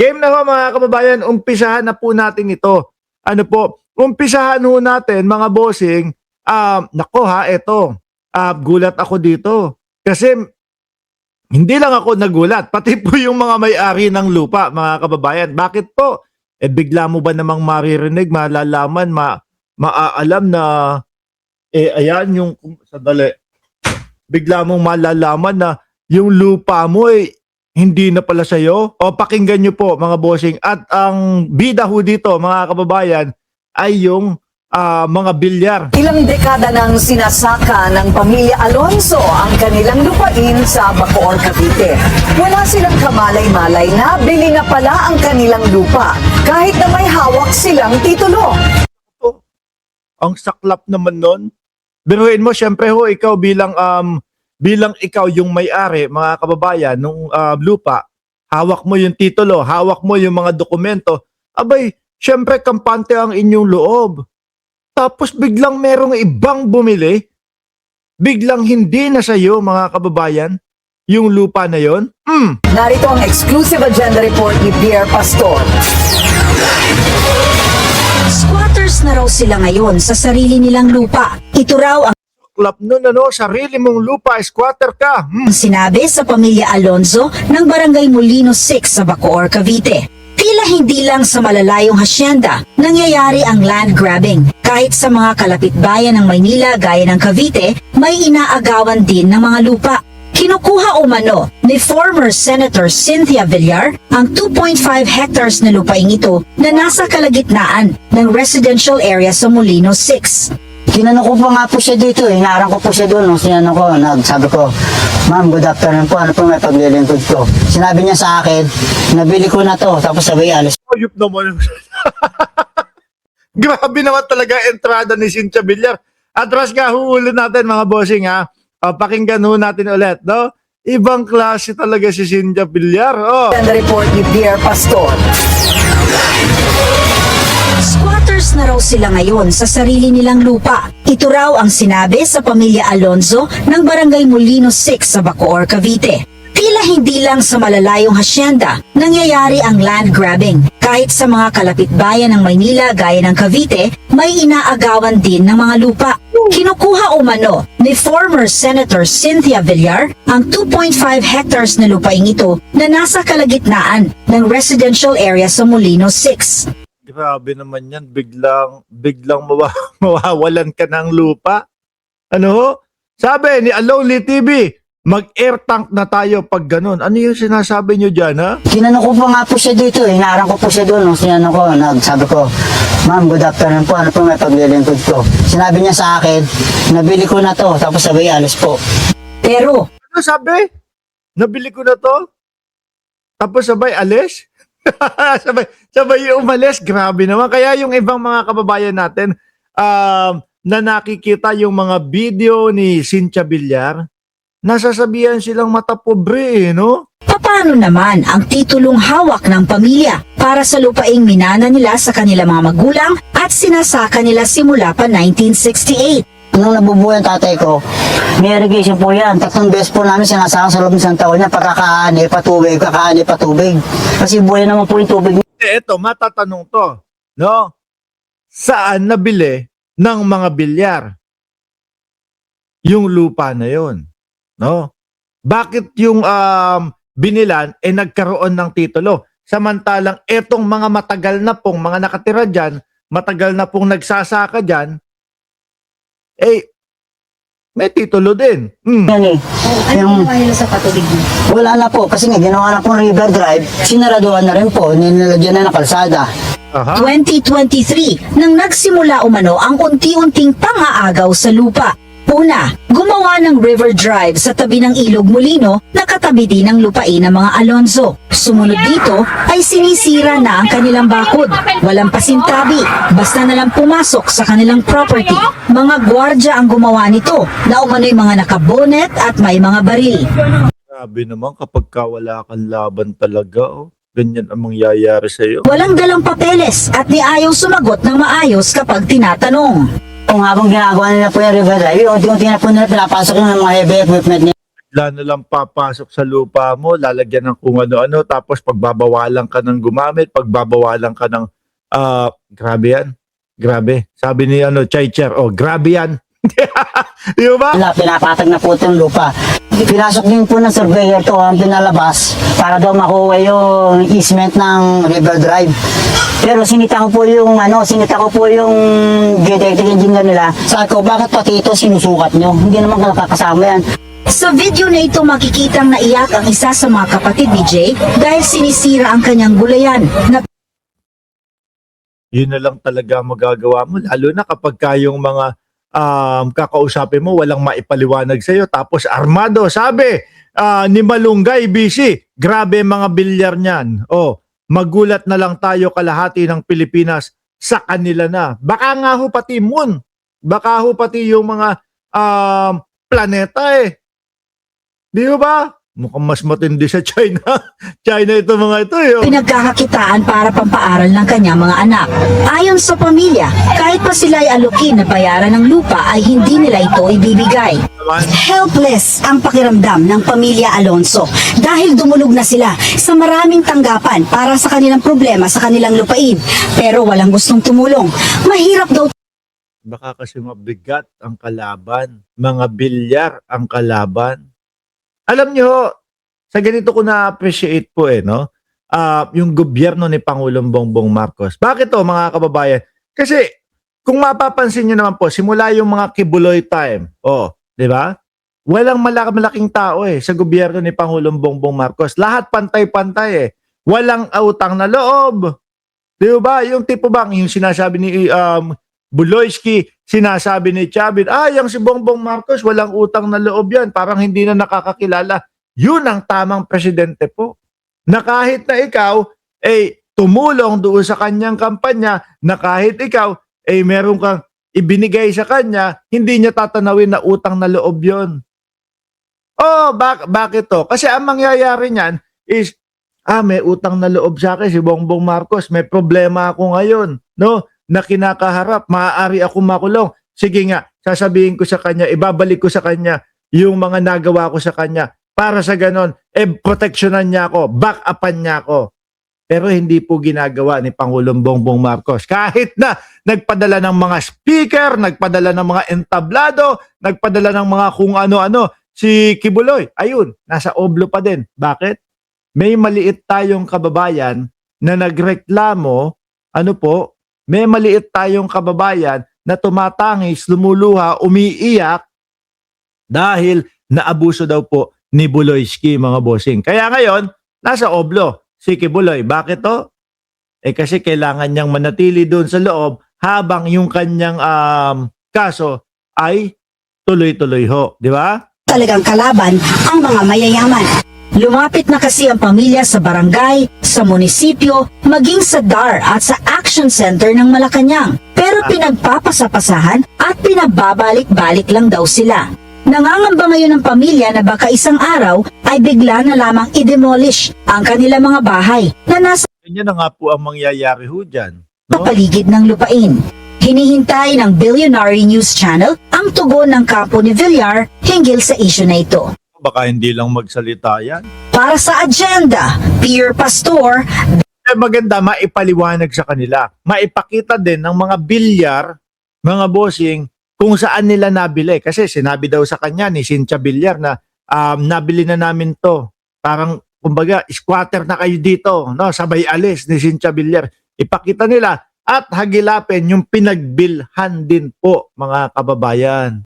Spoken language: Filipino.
Game na ho mga kababayan, umpisahan na po natin ito. Ano po, umpisahan ho natin mga bossing. Nako ha, eto. Gulat ako dito. Kasi hindi lang ako nagulat, pati po yung mga may-ari ng lupa, mga kababayan. Bakit po? Bigla mo ba namang maririnig, malalaman, maaalam na, ayan yung, sadali. Bigla mong malalaman na yung lupa mo hindi na pala sa'yo. O pakinggan nyo po mga bossing. At ang bida ho dito mga kababayan ay yung mga bilyar. Ilang dekada nang sinasaka ng pamilya Alonso ang kanilang lupain sa Bacoor, Cavite. Wala silang kamalay-malay na bili na pala ang kanilang lupa kahit na may hawak silang titulo. Ang saklap naman nun. Biruin mo, syempre ho, ikaw bilang ikaw yung may-ari, mga kababayan, nung lupa, hawak mo yung titulo, hawak mo yung mga dokumento, abay, syempre kampante ang inyong loob. Tapos biglang merong ibang bumili, biglang hindi na sa'yo, mga kababayan, yung lupa na yon. Narito ang exclusive agenda report ni Pierre Pastor. Squatters na raw sila ngayon sa sarili nilang lupa. Ito raw ang Klap nun, sarili mong lupa, squatter ka. sinabi sa pamilya Alonzo ng Barangay Molino 6 sa Bacoor, Cavite. Tila hindi lang sa malalayong hasyenda nangyayari ang land grabbing. Kahit sa mga kalapit-bayan ng Maynila gaya ng Cavite, may inaagawan din ng mga lupa. Kinukuha umano ni former Senator Cynthia Villar ang 2.5 hectares na lupaing ito na nasa kalagitnaan ng residential area sa Molino 6. Tinanong ko pa nga po siya dito, inaarang ko po siya doon. Nung sinanong ko, nagsabi ko, "Ma'am, good afternoon po, ano po may paglilingkod ko?" Sinabi niya sa akin, "Nabili ko na to," tapos sabay alis. Ayup naman. Grabe naman talaga entrada ni Cynthia Villar. Atras nga, huulin natin mga bossing ha. Pakinggan ho natin ulit, no? Ibang klase talaga si Cynthia Villar. Agenda report ni Pierre Pastor. Squatters na raw sila ngayon sa sarili nilang lupa. Ito raw ang sinabi sa pamilya Alonzo ng Barangay Molino 6 sa Bacoor, Cavite. Tila hindi lang sa malalayong hasyenda nangyayari ang land grabbing. Kahit sa mga kalapit-bayan ng Maynila gaya ng Cavite, may inaagawan din ng mga lupa. Kinukuha umano ni former Senator Cynthia Villar ang 2.5 hectares na lupaing ito na nasa kalagitnaan ng residential area sa Molino 6. Grabe naman yan. Biglang mawawalan ka ng lupa. Ano ho? Sabi ni Aloli TV, mag-air tank na tayo pag ganun. Ano yung sinasabi nyo dyan, ha? Tinanong ko pa nga po siya dito, inaarang ko po siya doon. Nung sinanong ko, nagsabi ko, "Ma'am, good afternoon po, ano po may paglilingkod ko?" Sinabi niya sa akin, "Nabili ko na to," tapos sabay alis po. Pero Ano sabi? Nabili ko na to? Tapos sabay alis? sabay umalis. Grabe naman. Kaya yung ibang mga kababayan natin na nakikita yung mga video ni Cynthia Villar, nasasabihan silang mata pobre, no? paano naman ang titulong hawak ng pamilya para sa lupaing minana nila sa kanilang mga magulang at sinasaka nila simula pa 1968? Nung nabubuhay ang tatay ko, may irrigation po yan. 3 beses po namin sinasaka sa loob ng isang taon niya, pagkakaani, patubig. Kasi buhay naman po yung tubig. Eto, matatanong to, no? Saan nabili ng mga bilyar yung lupa na yon, no? Bakit yung binilan nagkaroon ng titulo? Samantalang etong mga matagal na pong mga nakatira dyan, matagal na pong nagsasaka dyan, may titulo din. Yan eh. Ano ginawa nila sa patubig mo? Wala na po, kasi nga ginawa na po River Drive, sinaraduhan na rin po, nilalagyan na ng kalsada. 2023 nang nagsimula umano ang unti-unting pang-aagaw sa lupa. Una, gumawa ng River Drive sa tabi ng Ilog Molino na katabi din ng lupain ng mga Alonzo. Sumunod dito ay sinisira na ang kanilang bakod. Walang pasintabi, basta na lang pumasok sa kanilang property. Mga gwardya ang gumawa nito na umano'y mga nakabonet at may mga baril. Grabe naman kapag wala kang laban talaga, oh. Ganyan ang mangyayari sa'yo. Walang dalang papeles at di ayaw sumagot ng maayos kapag tinatanong. Kung habang ginagawa nila po yung River Drive, unti-unti na po nila pinapasok yung mga heavy equipment nila. bigla na lang papasok sa lupa mo, lalagyan ng kung ano-ano, tapos pagbabawalan ka ng gumamit, pagbabawalan ka ng, grabe yan. Grabe. Sabi ni Chaicher, grabe yan. Di ba? Pinapatag na po itong lupa. Pinasok din po ng surveyor to ang pinalabas para daw makuha yung easement ng River Drive. Pero sinita ko po yung geotechnical engineer nila. Sabi ko, bakit pati ito sinusukat nyo? Hindi naman nakakasama yan. Sa video na ito makikitang naiyak ang isa sa mga kapatid ni Jay dahil sinisira ang kanyang gulayan na Yun na lang talaga magagawa mo. Lalo na kapag kayong mga kakausapin mo, walang maipaliwanag sa'yo. Tapos armado, sabi ni Malunggay, BC, grabe mga bilyar niyan. Magulat na lang tayo kalahati ng Pilipinas sa kanila na. Baka nga ho pati moon. Baka ho pati yung mga planeta eh. Di ba? Mukhang mas matindi sa China. China ito mga ito eh. pinagkakakitaan para pampaaral ng kanyang mga anak. Ayon sa pamilya, kahit pa sila ay alukin na bayaran ng lupa ay hindi nila ito ibibigay. Helpless ang pakiramdam ng pamilya Alonso dahil dumulog na sila sa maraming tanggapan para sa kanilang problema sa kanilang lupain pero walang gustong tumulong. Mahirap daw Baka kasi mabigat ang kalaban. Mga bilyar ang kalaban. Alam nyo, sa ganito ko na-appreciate po no? Yung gobyerno ni Pangulong Bongbong Marcos. Bakit to mga kababayan? Kasi kung mapapansin nyo naman po, simula yung mga Kibuloy time, di ba? Walang malaking tao sa gobyerno ni Pangulong Bongbong Marcos. Lahat pantay-pantay Walang utang na loob. Di ba? Yung tipo bang, yung sinasabi ni Buloyski, sinasabi ni Chavit, yung si Bongbong Marcos, walang utang na loob yan. Parang hindi na nakakakilala. Yun ang tamang presidente po. Na kahit na ikaw, tumulong doon sa kanyang kampanya, na kahit ikaw, meron kang ibinigay sa kanya, hindi niya tatanawin na utang na loob yun. Bakit to? Kasi ang mangyayari niyan is, may utang na loob sa akin si Bongbong Marcos, may problema ako ngayon, no? Na kinakaharap, maaari ako makulong. Sige nga, sasabihin ko sa kanya, ibabalik ko sa kanya yung mga nagawa ko sa kanya. Para sa ganon, proteksyonan niya ako, back-upan niya ako. Pero hindi po ginagawa ni Pangulong Bongbong Marcos. Kahit na nagpadala ng mga speaker, nagpadala ng mga entablado, nagpadala ng mga kung ano-ano, si Kibuloy, ayun, nasa oblo pa din. Bakit? May maliit tayong kababayan na nagreklamo, may maliit tayong kababayan na tumatangis, lumuluha, umiiyak dahil naabuso daw po ni Buloyski, mga bossing. Kaya ngayon, nasa oblo si Kibuloy. Bakit to? Kasi kailangan niyang manatili doon sa loob habang yung kanyang kaso ay tuloy-tuloy ho. Di ba? talagang kalaban ang mga mayayaman. Lumapit na kasi ang pamilya sa barangay, sa munisipyo, maging sa DAR at sa Action Center ng Malacanang. Pero pinagpapasapasahan at pinababalik-balik lang daw sila. Nangangamba ngayon ang pamilya na baka isang araw ay bigla na lamang i-demolish ang kanilang mga bahay na nasa Ganyan na nga po ang mangyayari ho dyan. No? paligid ng lupain. Hinihintay ng Billionaire News Channel ang tugon ng kampo ni Villar hinggil sa issue na ito. Baka hindi lang magsalita yan. Para sa agenda, Pierre Pastor, Maganda maipaliwanag sa kanila. Maipakita din ng mga bilyar, mga bossing, kung saan nila nabili. Kasi sinabi daw sa kanya ni Cynthia Villar na nabili na namin to. Parang, kumbaga, squatter na kayo dito. No? Sabay alis ni Cynthia Villar. Ipakita nila at hagilapin yung pinagbilhan din po, mga kababayan.